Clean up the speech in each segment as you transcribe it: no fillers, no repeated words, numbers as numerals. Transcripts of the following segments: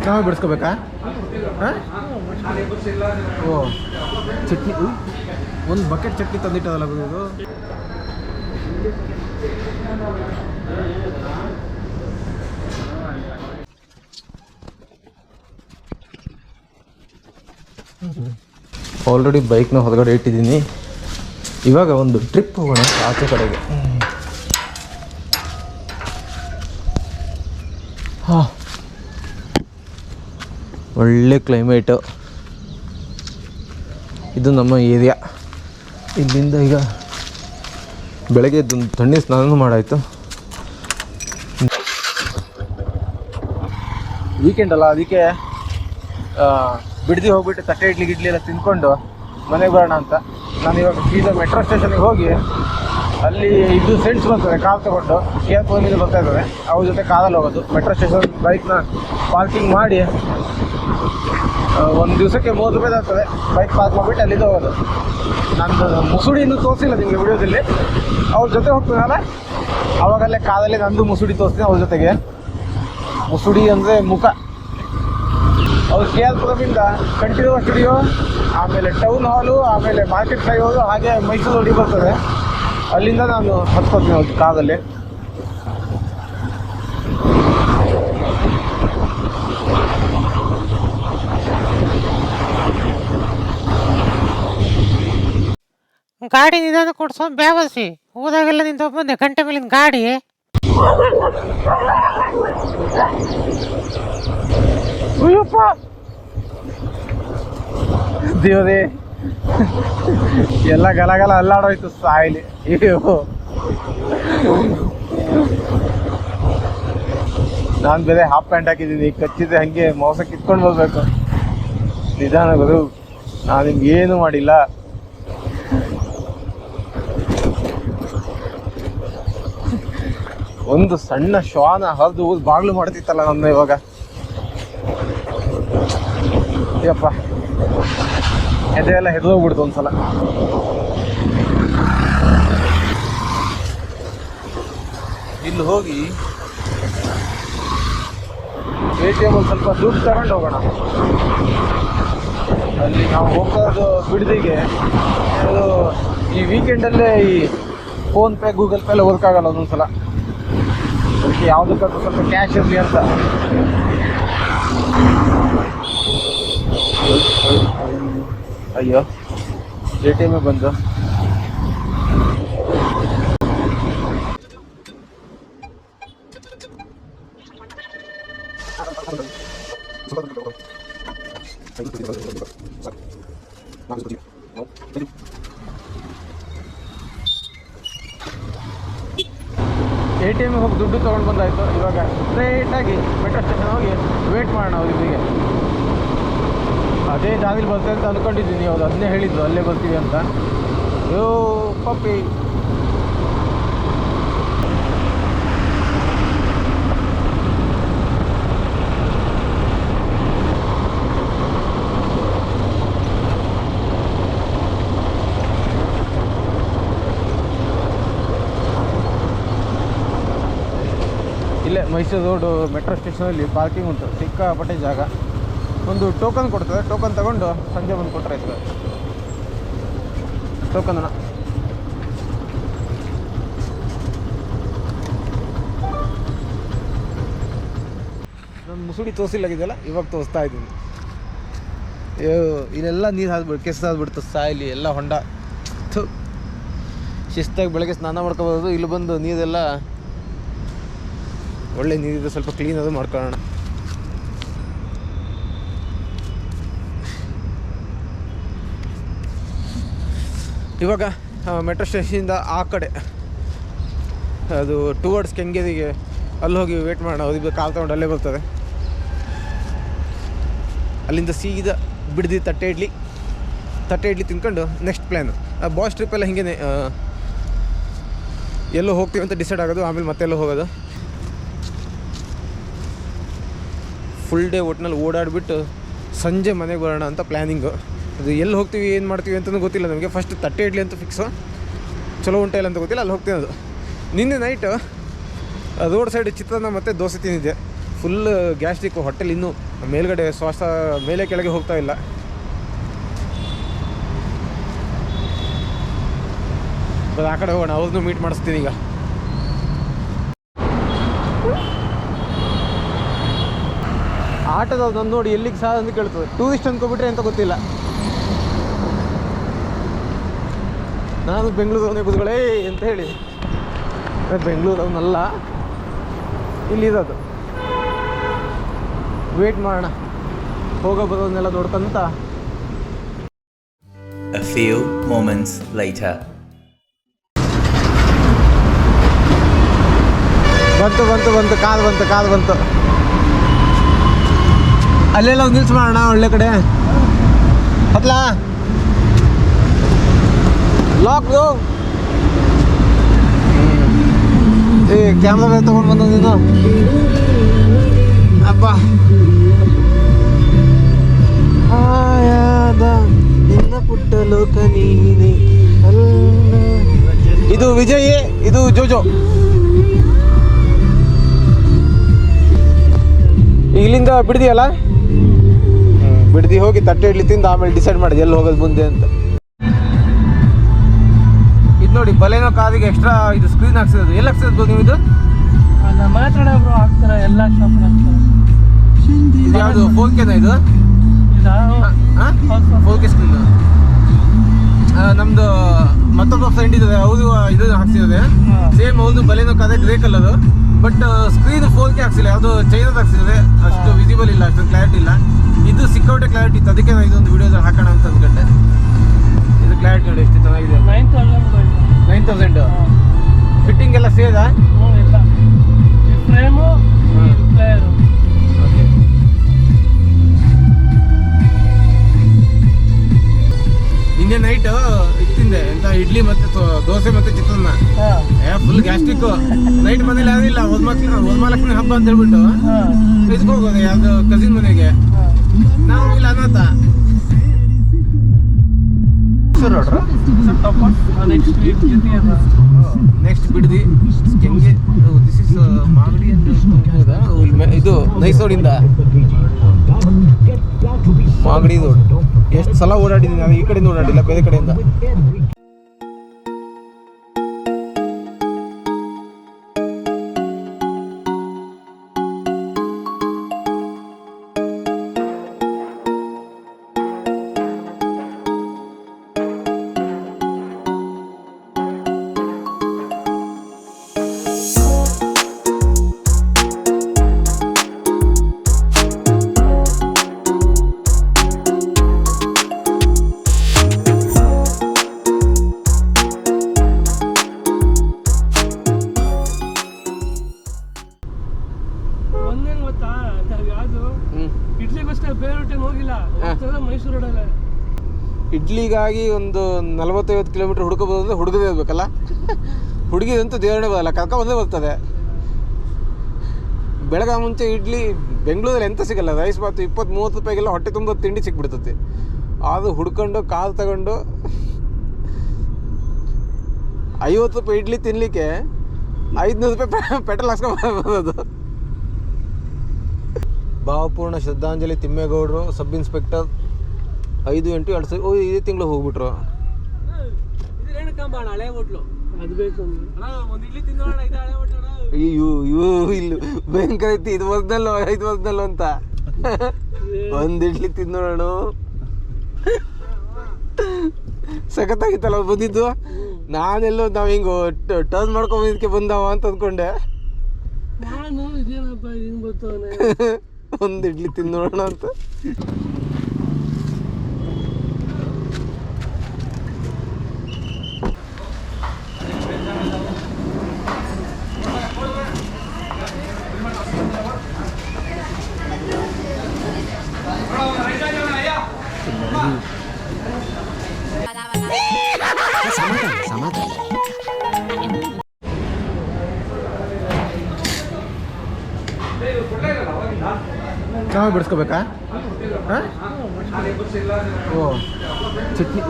ನಾವೇ ಬಿಡಿಸ್ಕೋಬೇಕಾ? ಹಾಂ, ಓ ಚಟ್ನಿ, ಒಂದು ಬಕೆಟ್ ಚಟ್ನಿ ತಂದಿಟ್ಟದಲ್ಲ ಇದು. ಆಲ್ರೆಡಿ ಬೈಕ್ನ ಹೊರಗಡೆ ಇಟ್ಟಿದ್ದೀನಿ. ಇವಾಗ ಒಂದು ಟ್ರಿಪ್ ಹೋಗೋಣ ಆಚೆ ಕಡೆಗೆ. ಹಾಂ, ಒಳ್ಳೆ ಕ್ಲೈಮೇಟು. ಇದು ನಮ್ಮ ಏರಿಯಾ. ಇಲ್ಲಿಂದ ಈಗ ಬೆಳಗ್ಗೆ ತಣ್ಣೀರು ಸ್ನಾನ ಮಾಡಾಯಿತು. ವೀಕೆಂಡ್ ಅಲ್ಲ, ಅದಕ್ಕೆ ಬಿಡದಿ ಹೋಗ್ಬಿಟ್ಟು ತಟ್ಟೆ ಇಡ್ಲಿ ಎಲ್ಲ ತಿಂದ್ಕೊಂಡು ಮನೆಗೆ ಬರೋಣ ಅಂತ. ನಾನು ಇವಾಗ ಸೀದಾ ಮೆಟ್ರೋ ಸ್ಟೇಷನ್ಗೆ ಹೋಗಿ ಅಲ್ಲಿ ಇದು ಸೆಂಟ್ಸ್ ಬರ್ತದೆ, ಕಾರ್ ತೊಗೊಂಡು KR ಬರ್ತಾ ಇದ್ದಾರೆ, ಅವ್ರ ಜೊತೆ ಕಾರಲ್ಲಿ ಹೋಗೋದು. ಮೆಟ್ರೋ ಸ್ಟೇಷನ್ ಬೈಕ್ನ ಪಾರ್ಕಿಂಗ್ ಮಾಡಿ ಒಂದು ದಿವಸಕ್ಕೆ 30 ರೂಪಾಯಿ ಆಗ್ತದೆ. ಬೈಕ್ ಪಾರ್ಕ್ ಮಾಡಿಬಿಟ್ಟು ಅಲ್ಲಿಂದ ಹೋಗೋದು. ನಂದು ಮುಸುಡಿ ಇನ್ನೂ ತೋರಿಸಿಲ್ಲ ನಿಮಗೆ ವಿಡಿಯೋದಲ್ಲಿ. ಅವ್ರ ಜೊತೆ ಹೋಗ್ತೀನಲ್ಲ, ಆವಾಗಲ್ಲೇ ಕಾರಲ್ಲಿ ನಂದು ಮುಸುಡಿ ತೋರಿಸ್ತೀನಿ ಅವ್ರ ಜೊತೆಗೆ. ಮುಸುಡಿ ಅಂದರೆ ಮುಖ. ಅವ್ರು KR ಕಂಠೀರವ ಸ್ಟುಡಿಯೋ, ಆಮೇಲೆ ಟೌನ್ ಹಾಲು, ಆಮೇಲೆ ಮಾರ್ಕೆಟ್ ಸೈಡ್ ಹೋದು, ಹಾಗೆ ಮೈಸೂರು ರೋಡಿಗೆ ಬರ್ತದೆ. ಅಲ್ಲಿಂದ ನಾನು ಹತ್ಕೋತೀನಿ ಅವ್ರ ಕಾರಲ್ಲಿ. ಗಾಡಿ ನಿಧಾನ ಕೊಡ್ಸೋ ಬ್ಯಾವಸಿ, ಹೋದಾಗೆಲ್ಲ ನಿಂತ ಬಂದೆ ಗಂಟೆ ಮೇಲಿನ ಗಾಡಿ. ಅಯ್ಯಪ್ಪ ದೇವರೇ, ಎಲ್ಲ ಗಲಗಲ ಅಲ್ಲಾಡೋಯ್ತು ಸಾಯಿಲಿ. ಅಯ್ಯೋ, ನಾನು ಬೇರೆ ಹಾಫ್ ಪ್ಯಾಂಟ್ ಹಾಕಿದ್ದೀನಿ, ಕಚ್ಚಿದ್ರೆ ಹಂಗೆ ಮೋಸ ಕಿತ್ಕೊಂಡು ಬರ್ಬೇಕು. ನಿಧಾನ ಗುರು, ನಾನು ನಿಮ್ಗೇನು ಮಾಡಿಲ್ಲ. ಒಂದು ಸಣ್ಣ ಶ್ವಾನ ಹರಿದು ಬಾಗ್ಲು ಮಾಡ್ತಿತ್ತಲ್ಲ ನನ್ನ ಇವಾಗ. ಅಯ್ಯಪ್ಪ, ಎದೆಲ್ಲ ಹೆದರೋಗ್ಬಿಡ್ತು ಒಂದ್ಸಲ. ಇಲ್ಲಿ ಹೋಗಿ ATM ಒಂದು ಸ್ವಲ್ಪ ದುಡ್ಡು ತಗೊಂಡು ಹೋಗೋಣ. ಅಲ್ಲಿ ನಾವು ಹೋಗೋದು ಬಿಡದಿಗೆ. ಅದು ಈ ವೀಕೆಂಡಲ್ಲೇ ಈ ಫೋನ್ಪೇ ಗೂಗಲ್ ಪೇ ಎಲ್ಲ ವರ್ಕ್ ಆಗಲ್ಲ ಒಂದೊಂದ್ಸಲ. ಅದಕ್ಕೆ ಯಾವುದಕ್ಕಾದ್ರೂ ಸ್ವಲ್ಪ ಕ್ಯಾಶ್ ಇರಲಿ ಅಂತ. ಅಯ್ಯೋ, ATM ಬಂದು. ATM ಹೋಗಿ ದುಡ್ಡು ತೊಗೊಂಡು ಬಂದಾಯಿತು. ಇವಾಗ ಸ್ಟ್ರೈಟಾಗಿ ಮೆಟ್ರೋ ಸ್ಟೇಷನ್ ಹೋಗಿ ವೇಟ್ ಮಾಡೋಣ ಅವ್ರಿಗೆ. ಅದೇ ದಾರಿಲಿ ಬರ್ತಾರೆ ಅಂತ ಅಂದ್ಕೊಂಡಿದ್ದೀನಿ. ಅವ್ರು ಅದನ್ನೇ ಹೇಳಿದ್ರು, ಅಲ್ಲೇ ಬರ್ತೀವಿ ಅಂತ. ಯೋ ಪಪ್ಪಿ, ಇಲ್ಲೇ ಮೈಸೂರು ರೋಡು ಮೆಟ್ರೋ ಸ್ಟೇಷನಲ್ಲಿ ಪಾರ್ಕಿಂಗ್ ಉಂಟು, ಸಿಕ್ಕಾಪಟ್ಟೆ ಜಾಗ. ಒಂದು ಟೋಕನ್ ಕೊಡ್ತದೆ, ಟೋಕನ್ ತಗೊಂಡು ಸಂಜೆ ಬಂದು ಕೊಟ್ಟರೆ ಆಯ್ತದೆ. ಟೋಕನ್ನ ನನ್ನ ಮುಸುಡಿ ತೋರಿಸಿಲ್ಲಾಗಿದೆಯಲ್ಲ, ಇವಾಗ ತೋರಿಸ್ತಾ ಇದ್ದೀನಿ. ಇಲ್ಲೆಲ್ಲ ನೀರು ಹಾದ್ಬಿಟ್ಟು ಕೆಸರಾದ್ಬಿಡ್ತು ಸಾಯಿಲಿ, ಎಲ್ಲ ಹೊಂಡ. ಶಿಸ್ತಾಗಿ ಬೆಳಗ್ಗೆ ಸ್ನಾನ ಮಾಡ್ಕೊಬೋದು. ಇಲ್ಲಿ ಬಂದು ನೀರೆಲ್ಲ ಒಳ್ಳೆ ನೀರಿದೆ, ಸ್ವಲ್ಪ ಕ್ಲೀನ್ ಅದು ಮಾಡ್ಕೊಳ್ಳೋಣ. ಇವಾಗ ಮೆಟ್ರೋ ಸ್ಟೇಷನಿಂದ ಆ ಕಡೆ ಅದು ಟುವರ್ಡ್ಸ್ ಕೆಂಗೇರಿಗೆ ಅಲ್ಲಿ ಹೋಗಿ ವೇಟ್ ಮಾಡೋಣ. ಅವ್ರಿಗೆ ಕಾಲ್ ತೊಗೊಂಡು ಅಲ್ಲೇ ಬರ್ತದೆ. ಅಲ್ಲಿಂದ ಸೀದಾ ಬಿಡದಿ ತಟ್ಟೆ ಇಡ್ಲಿ ತಿನ್ಕೊಂಡು ನೆಕ್ಸ್ಟ್ ಪ್ಲ್ಯಾನು. ಬಾಯ್ಸ್ ಟ್ರಿಪ್ಪೆಲ್ಲ ಹಿಂಗೆ ಎಲ್ಲೋ ಹೋಗ್ತೀವಿ ಅಂತ ಡಿಸೈಡ್ ಆಗೋದು, ಆಮೇಲೆ ಮತ್ತೆಲ್ಲೋ ಹೋಗೋದು. ಫುಲ್ ಡೇ ಒಟ್ಟಿನಲ್ಲಿ ಓಡಾಡಿಬಿಟ್ಟು ಸಂಜೆ ಮನೆಗೆ ಬರೋಣ ಅಂತ ಪ್ಲ್ಯಾನಿಂಗು. ಅದು ಎಲ್ಲಿ ಹೋಗ್ತೀವಿ ಏನು ಮಾಡ್ತೀವಿ ಅಂತಲೂ ಗೊತ್ತಿಲ್ಲ ನಮಗೆ. ಫಸ್ಟ್ ತಟ್ಟೆ ಇಡ್ಲಿ ಅಂತ ಫಿಕ್ಸು, ಚಲೋ ಉಂಟ ಇಲ್ಲ ಅಂತ ಗೊತ್ತಿಲ್ಲ, ಅಲ್ಲಿ ಹೋಗ್ತೀನಿ. ಅದು ನಿನ್ನೆ ನೈಟು ರೋಡ್ ಸೈಡ್ ಚಿತ್ರಾನ್ನ ಮತ್ತು ದೋಸೆ ತಿಂದಿದ್ದೆ. ಫುಲ್ ಗ್ಯಾಸ್ಟ್ರಿಕ್, ಹೊಟ್ಟೆಲಿ ಇನ್ನೂ ಮೇಲ್ಗಡೆ ಶ್ವಾಸ ಮೇಲೆ ಕೆಳಗೆ ಹೋಗ್ತಾ ಇಲ್ಲ. ಆ ಕಡೆ ಹೋಗೋಣ, ಅವ್ರನ್ನೂ ಮೀಟ್ ಮಾಡಿಸ್ತೀನಿ ಈಗ. ಆಟೋದವ್ರು ನನ್ನ ನೋಡಿ ಎಲ್ಲಿಗೆ ಸಹ ಅಂತ ಕೇಳ್ತದೆ. ಟೂರಿಸ್ಟ್ ಅಂದ್ಕೊಬಿಟ್ರೆ ಅಂತ ಗೊತ್ತಿಲ್ಲ. ನಾನು ಬೆಂಗಳೂರವನೇ ಕೂತ್ಕೊಳ್ಳೇ ಅಂತ ಹೇಳಿ, ಬೆಂಗಳೂರವನಲ್ಲ, ಇಲ್ಲಿರೋದು. ವೇಟ್ ಮಾಡೋಣ, ಹೋಗೋ ಬರೋದನ್ನೆಲ್ಲ ನೋಡ್ಕೊಂತ. A few moments later. ಬಂತು ಕಾದು ಬಂತು. ಅಲ್ಲೆಲ್ಲ ಒಂದು ನಿಲ್ಸ್ ಮಾಡೋಣ ಒಳ್ಳೆ ಕಡೆ. ಹತ್ಲಾ ಲಾಕ್ದು ಕ್ಯಾಮ್ರಾ ತಗೊಂಡು ಬಂದ ನೀನು. ಅಬ್ಬ ಆಯಾದ ನಿನ್ನ ಪುಟ್ಟ ಲೋಕ ನೀನೆ ಅಲ್ಲ. ಇದು ವಿಜಯ್, ಇದು ಜೋಜೋ. ಇಲ್ಲಿಂದ ಬಿಡ್ದಿಯಲ್ಲ, ಬಿಡ್ದಿ ಹೋಗಿ ತಟ್ಟೆ ಇಡ್ಲಿ ತಿಂದು ಆಮೇಲೆ ಡಿಸೈಡ್ ಮಾಡಿದೆ ಎಲ್ಲಿ ಹೋಗೋದು ಮುಂದೆ ಅಂತ. ಇದು ನೋಡಿ ಬಲೇನೋ ಕಾರಿಗೆ ಎಕ್ಸ್ಟ್ರಾ ಇದು ಸ್ಕ್ರೀನ್ ಹಾಕ್ಸಿರೋದು. ಎಲ್ಲಿ ಹಾಕ್ಸಿರೋದು ನೀವು ಇದು? ಮಾತಾಡೋರು ಹಾಕ್ತಾರೆ, ಎಲ್ಲ ಶಾಪ್ ಹಾಕ್ತಾರೆ. ಇದು ಯಾವುದು 4Kನ ಇದು? 4K screen. ನಮ್ದು ಮತ್ತೊಬ್ಬ ಫ್ರೆಂಡ್ ಇದೆ, ಅವರು ಇದನ್ನು ಹಾಕ್ಸಿರೋದೆ ಸೇಮ್. ಹೌದು ಬಲೇನೋ ಕಾದ grey colour, but screen 4K ಹಾಕ್ಸಿಲ್ಲ, ಯಾವುದು ಚೈನಾದ ಹಾಕ್ಸಿದೆ. ಅಷ್ಟು ವಿಸಿಬಲ್ ಇಲ್ಲ, ಅಷ್ಟು ಕ್ಲಾರಿಟಿ ಇಲ್ಲ. ಇದು ಸಿಕ್ಕಾಪಟ್ಟೆ ಕ್ಲಾರಿಟಿ ಇತ್ತು, ಅದಕ್ಕೆ ನಾನು ಇದೊಂದು ವಿಡಿಯೋದಲ್ಲಿ ಹಾಕೋಣ ಅಂತ ಅಂದ್ಕೊಂಡೆ. ಇದು ಕ್ಲಾರಿಟಿ ನೋಡಿ ಎಷ್ಟು ಚೆನ್ನಾಗಿದೆ. 9000 ಫಿಟ್ಟಿಂಗ್ ಎಲ್ಲ ಸೇದಾ? ಇಲ್ಲ, ಫ್ರೇಮು ಪ್ಲೇಯರು. ಓಕೆ, ನಿನ್ನೆ ನೈಟ್ ಇತ್ತಿಂದೆ ಎಂತ ಇಡ್ಲಿ ಮತ್ತೆ ದೋಸೆ ಮತ್ತೆ ಚಿತ್ರಾನ್ನ. Full gastric. ನೈಟ್ ಮನೇಲಿ ಯಾರಿಲ್ಲ, ವರಮಹಾಲಕ್ಷ್ಮಿ ಹಬ್ಬ ಅಂತ ಹೇಳ್ಬಿಟ್ಟು ಇದಕ್ಕೆ ಹೋಗೋದು ಯಾವ್ದು ಕಸಿನ್ ಮನೆಗೆ. ನಾವು ಇಲ್ಲ ಅನಾಥ. ನೆಕ್ಸ್ಟ್ ಬಿಡ್ದಿ ಕೆಂಗೆ. ದಿಸ್ ಇಸ್ ಮಾಗಡಿ ಅಂತ ಇದು ನೈಸ್ ರೋಡಿಂದ ಮಾಗಡಿ ರೋಡ್. ಎಷ್ಟು ಸಲ ಓಡಾಡಿದ್ದೀನಿ ನಾನು, ಈ ಕಡೆಯಿಂದ ಓಡಾಡಿಲ್ಲ, ಬೇರೆ ಕಡೆಯಿಂದ. ಒಂದೇನು ಗೊತ್ತಾ, ನಾವು ಯಾವುದು ಇಡ್ಲಿಗೋಸ್ಕರ ಬೇರೆ ಟೈಮ್ ಹೋಗಿಲ್ಲ, ಮೈಸೂರು ರೋಡಲ್ಲ. ಇಡ್ಲಿಗಾಗಿ ಒಂದು 40-50 ಕಿಲೋಮೀಟರ್ ಹುಡುಕಬಹುದು ಅಂದರೆ ಹುಡುಗದೇ ಇರಬೇಕಲ್ಲ. ಹುಡುಗಿದಂತೂ ದೇವರೇ ಬರಲ್ಲ, ಕರ್ಕೊಂಬಂದೇ ಬರ್ತದೆ. ಬೆಳಗ್ಗೆ ಮುಂಚೆ ಇಡ್ಲಿ ಬೆಂಗಳೂರಲ್ಲಿ ಎಂತ ಸಿಗಲ್ಲ, ರೈಸ್ ಬಾತು 20-30 ರೂಪಾಯಿಗೆಲ್ಲ ಹೊಟ್ಟೆ ತುಂಬ ತಿಂಡಿ ಸಿಕ್ಬಿಡ್ತದೆ. ಅದು ಹುಡ್ಕೊಂಡು ಕಾಲು ತಗೊಂಡು 50 ರೂಪಾಯಿ ಇಡ್ಲಿ ತಿನ್ನಲಿಕ್ಕೆ 500 ರೂಪಾಯಿ ಪೆಟ್ರೋಲ್ ಹಾಕ್ಸ್ಕೊಂಬರೋದು. ಭಾವಪೂರ್ಣ ಶ್ರದ್ಧಾಂಜಲಿ ತಿಮ್ಮೇಗೌಡರು, ಸಬ್ ಇನ್ಸ್ಪೆಕ್ಟರ್, 5-8-2 ಓ ಇದೇ ತಿಂಗಳು ಹೋಗ್ಬಿಟ್ರು. ಅದು ಬೇಕು ಅಯ್ಯೋ ಇಲ್ಲಿ ಭಯಂಕರ ಐತಿ. 5 ವರ್ಷದಲ್ಲೋ ಅಂತ ಒಂದು ಇಡ್ಲಿ ತಿನ್ನೋಣ. ಸಖತ್ತಾಗಿತ್ತಲ್ಲ ಅವ್ರು ಬಂದಿದ್ದು. ನಾನೆಲ್ಲೋ ನಾವು ಹಿಂಗೆ ಟರ್ನ್ ಮಾಡ್ಕೊಂಬಂದಿದ್ದಕ್ಕೆ ಬಂದವ ಅಂತ ಅಂದ್ಕೊಂಡೆ. ನಾನು ಇದೇನಪ್ಪ ಹಿಂಗೆ ಬರ್ತಾನೆ, ಒಂದು ಇಡ್ಲಿ ತಿನ್ನೋಣ ಅಂತ. ನಾವು ಬಿಡಿಸ್ಕೋಬೇಕಾ? ಹಾಂ, ಓ ಚಟ್ನಿ,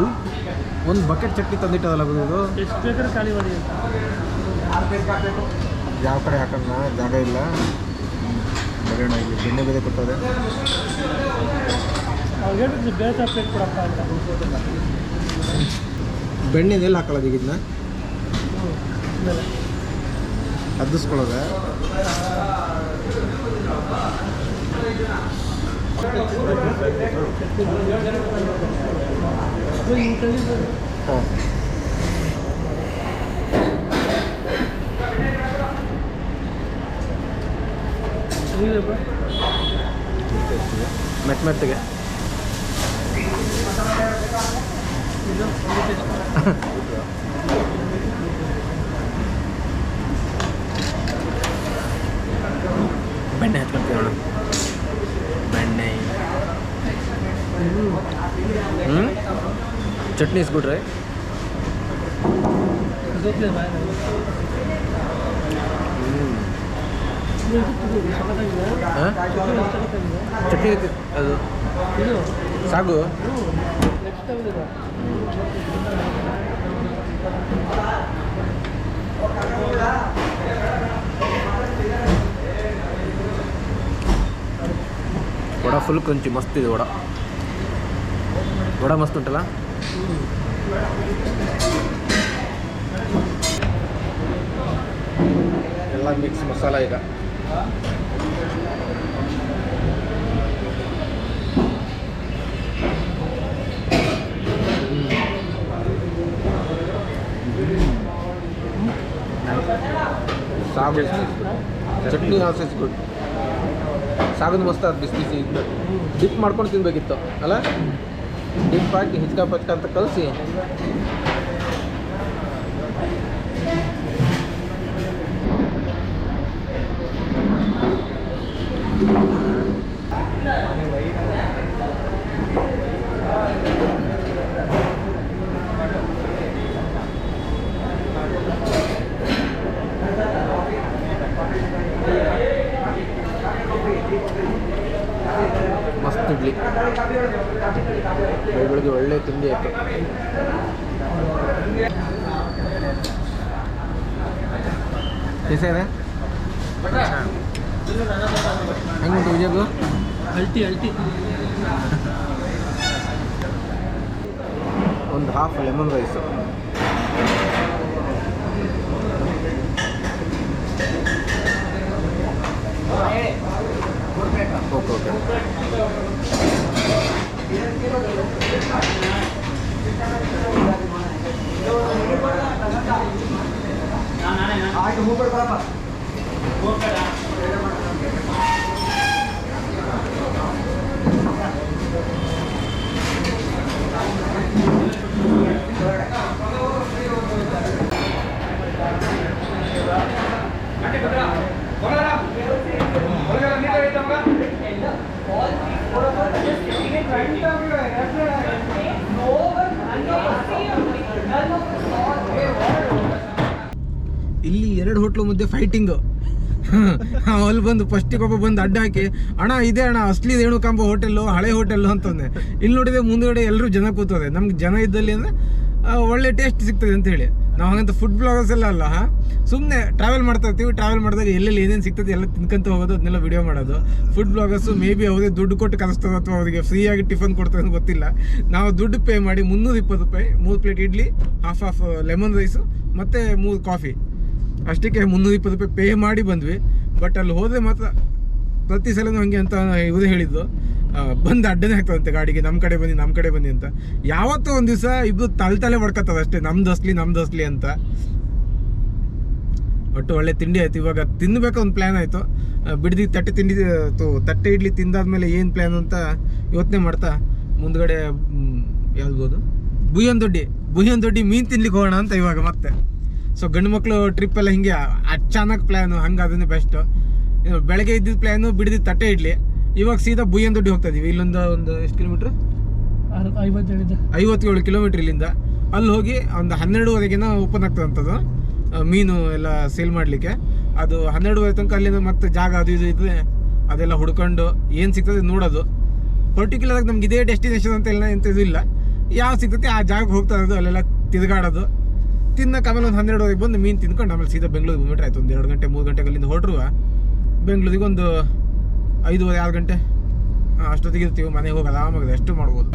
ಒಂದು ಬಕೆಟ್ ಚಟ್ನಿ ತಂದಿಟ್ಟದಲ್ಲ ಇದು. ಎಷ್ಟು ಬೇಕಾದ್ರೆ ಖಾಲಿ ಮಾಡಿ ಅಂತ. ಯಾವ ಕಡೆ ಹಾಕೋಣ ಜಾಗ ಇಲ್ಲ. ಬರೋಣ ಇಲ್ಲಿ ಬೆಣ್ಣೆ ಬೇರೆ ಕೊಟ್ಟವ್ರೆ. ಅವ್ರು ಹೇಳಿದ್ರು ಬೇರೆ ಪ್ಲೇಟ್ ಕೊಡಪ್ಪ ಅಂತ. ಬೆಣ್ಣೆನೆಲ್ಲ ಹಾಕೊಳ್ಳೋದು ಈಗ ಇದನ್ನ ಹದ್ದಿಸ್ಕೊಳ್ಳೋದೆ. ಹಾಂ ಮೆತ್ತಗೆ ಬೆಣ್ಣೆ ಹಚ್ಕೊಂತೀವಿ ನೋಡು. ಬೆಣ್ಣೆ ಚಟ್ನಿ ಇಸ್ಬಿಟ್ರೆ ಚಟ್ನಿ ಐತಿ ಅದು ಸಾಗು. ವಡ ಫುಲ್ ಕ್ರಂಚಿ ಮಸ್ತ್ ಇದೆ. ವಡ ಮಸ್ತ್ ಉಂಟಲ್ಲ. ಎಲ್ಲ ಮಿಕ್ಸ್ ಮಸಾಲ ಈಗ. ಸಾಗು ಚಟ್ನಿ ಆಲ್ಸೋ ಇಸ್ ಗುಡ್. ಸಾಗದು ಮಸ್ತ್ ಅದು ಬಿಸಿ ಬಿಸಿ ಡಿಪ್ ಮಾಡ್ಕೊಂಡು ತಿನ್ಬೇಕಿತ್ತು ಅಲ್ಲ. ಡಿಪ್ ಹಾಕಿ ಹಿಚ್ಕ ಪಚ್ಕ ಅಂತ ಕಲಸಿ ಮಸ್ತ್ ಇಡ್ಲಿ. ಬೆಳಗ್ಗೆ ಒಳ್ಳೆ ತಿಂಡಿ ಆಯಿತು. ಹೆಸರೇ ಹೆಂಗುಂಟು ವಿಜಯದು? ಅಲ್ಟಿ ಒಂದು ಹಾಫ್ ಲೆಮನ್ ರೈಸು. ಓಕೆ ಇಲ್ಲಿ 2 ಹೋಟ್ಲು ಮಧ್ಯೆ ಫೈಟಿಂಗು. ಅಲ್ಲಿ ಬಂದು ಫಸ್ಟಿಗೆ ಒಬ್ಬ ಬಂದು ಅಡ್ಡ ಹಾಕಿ, ಅಣ್ಣ ಇದೇ ಅಣ್ಣ ಅಸ್ಲಿ ರೇಣುಕಾಂಬ ಹೋಟೆಲ್ಲು, ಹಳೆ ಹೋಟೆಲ್ಲು ಅಂತಂದೆ. ಇಲ್ಲಿ ನೋಡಿದ್ರೆ ಮುಂದುಗಡೆ ಎಲ್ಲರೂ ಜನ ಕೂತದೆ. ನಮ್ಗೆ ಜನ ಇದ್ದಲ್ಲಿ ಅಂದರೆ ಒಳ್ಳೆ ಟೇಸ್ಟ್ ಸಿಗ್ತದೆ ಅಂತೇಳಿ. ನಾವು ಹಾಗಂತ ಫುಡ್ ಬ್ಲಾಗರ್ಸ್ ಎಲ್ಲ ಅಲ್ಲ, ಸುಮ್ಮನೆ ಟ್ರಾವೆಲ್ ಮಾಡ್ತಾ ಇರ್ತೀವಿ. ಟ್ರಾವೆಲ್ ಮಾಡಿದಾಗ ಎಲ್ಲೆಲ್ಲಿ ಏನೇನು ಸಿಗ್ತದೆ ಎಲ್ಲ ತಿನ್ಕೊಂತ ಹೋಗೋದು, ಅದನ್ನೆಲ್ಲ ವಿಡಿಯೋ ಮಾಡೋದು. ಫುಡ್ ಬ್ಲಾಗರ್ಸು ಮೇ ಬಿ ಅವರೇ ದುಡ್ಡು ಕೊಟ್ಟು ಕಲಿಸ್ತದೆ ಅಥವಾ ಅವರಿಗೆ ಫ್ರೀಯಾಗಿ ಟಿಫನ್ ಕೊಡ್ತಾರೆ ಅಂತ ಗೊತ್ತಿಲ್ಲ. ನಾವು ದುಡ್ಡು ಪೇ ಮಾಡಿ 320 ರೂಪಾಯಿ 3 plate idli, half lemon rice ಮತ್ತು 3 ಕಾಫಿ, ಅಷ್ಟಕ್ಕೆ 320 ರೂಪಾಯಿ ಪೇ ಮಾಡಿ ಬಂದ್ವಿ. ಬಟ್ ಅಲ್ಲಿ ಹೋದರೆ ಮಾತ್ರ ಪ್ರತಿ ಸಲನೂ ಹಾಗೆ ಅಂತ ಇವರು ಹೇಳಿದ್ದು, ಬಂದು ಅಡ್ಡನೇ ಆಗ್ತದಂತೆ ಗಾಡಿಗೆ, ನಮ್ಮ ಕಡೆ ಬನ್ನಿ ಅಂತ. ಯಾವತ್ತೂ ಒಂದು ದಿವಸ ಇಬ್ಬರು ತಲೆ ಹೊಡ್ಕೊತದೆ ಅಷ್ಟೇ, ನಮ್ದು ಅಸ್ಲಿ ಅಂತ. ಒಟ್ಟು ಒಳ್ಳೆ ತಿಂಡಿ ಆಯಿತು. ಇವಾಗ ತಿನ್ನಬೇಕು ಒಂದು ಪ್ಲ್ಯಾನ್ ಆಯಿತು. ಬಿಡದಿ ತಟ್ಟೆ ಇಡ್ಲಿ ತಿಂದಾದ್ಮೇಲೆ ಏನು ಪ್ಲ್ಯಾನ್ ಅಂತ ಯೋಚನೆ ಮಾಡ್ತಾ ಮುಂದ್ಗಡೆ ಯಾವ್ದು ಬುಯ್ಯನ್ ದೊಡ್ಡಿ ಮೀನು ತಿನ್ಲಿಕ್ಕೆ ಹೋಗೋಣ ಅಂತ ಇವಾಗ ಮತ್ತೆ. ಸೊ ಗಂಡು ಮಕ್ಕಳು ಟ್ರಿಪ್ ಎಲ್ಲ ಹಿಂಗೆ ಅಚಾನಕ್ ಪ್ಲ್ಯಾನು, ಹಂಗೆ ಅದನ್ನೇ ಬೆಸ್ಟು. ಬೆಳಗ್ಗೆ ಇದ್ದಿದ್ದು ಪ್ಲ್ಯಾನು ಬಿಡದಿ ತಟ್ಟೆ ಇಡ್ಲಿ, ಇವಾಗ ಸೀದಾ ಬುಯ್ಯನ್ ದೊಡ್ಡಿ ಹೋಗ್ತಾ ಇದೀವಿ. ಇಲ್ಲೊಂದು ಎಷ್ಟು ಕಿಲೋಮೀಟ್ರ್? 57 ಕಿಲೋಮೀಟ್ರ್ ಇಲ್ಲಿಂದ. ಅಲ್ಲಿ ಹೋಗಿ ಒಂದು 12:30 ಓಪನ್ ಆಗ್ತದಂಥದ್ದು ಮೀನು ಎಲ್ಲ ಸೇಲ್ ಮಾಡಲಿಕ್ಕೆ. ಅದು 12:30 ತನಕ ಅಲ್ಲಿಂದ ಮತ್ತೆ ಜಾಗ ಅದು ಇದು ಇದ್ರೆ ಅದೆಲ್ಲ ಹುಡ್ಕೊಂಡು ಏನು ಸಿಗ್ತದೆ ನೋಡೋದು. ಪರ್ಟಿಕ್ಯುಲರಾಗಿ ನಮ್ಗೆ ಇದೇ ಡೆಸ್ಟಿನೇಷನ್ ಅಂತ ಎಲ್ಲ ಎಂಥದ್ದು ಇಲ್ಲ, ಯಾವ ಸಿಗ್ತೈತೆ ಆ ಜಾಗಕ್ಕೆ ಹೋಗ್ತಾ ಇರೋದು, ಅಲ್ಲೆಲ್ಲ ತಿರುಗಾಡೋದು. ತಿನ್ನಕ್ಕೆ ಆಮೇಲೆ ಒಂದು 12:30 ಬಂದು ಮೀನು ತಿನ್ಕೊಂಡು ಆಮೇಲೆ ಸೀದಾ ಬೆಂಗಳೂರಿಗೆ ಬಂದ್ಬಿಟ್ರೆ ಆಯ್ತು. ಒಂದು 2 ಗಂಟೆ 3 ಗಂಟೆಗೆ ಅಲ್ಲಿಂದ ಹೊರಟ್ರು ಬೆಂಗಳೂರಿಗೆ ಒಂದು 5:30 6 ಗಂಟೆ ಅಷ್ಟೊತ್ತಿಗೆ ಇರ್ತೀವಿ. ಮನೆಗೆ ಹೋಗಿ ಆರಾಮಾಗಿ ರೆಸ್ಟ್ ಮಾಡ್ಬೋದು.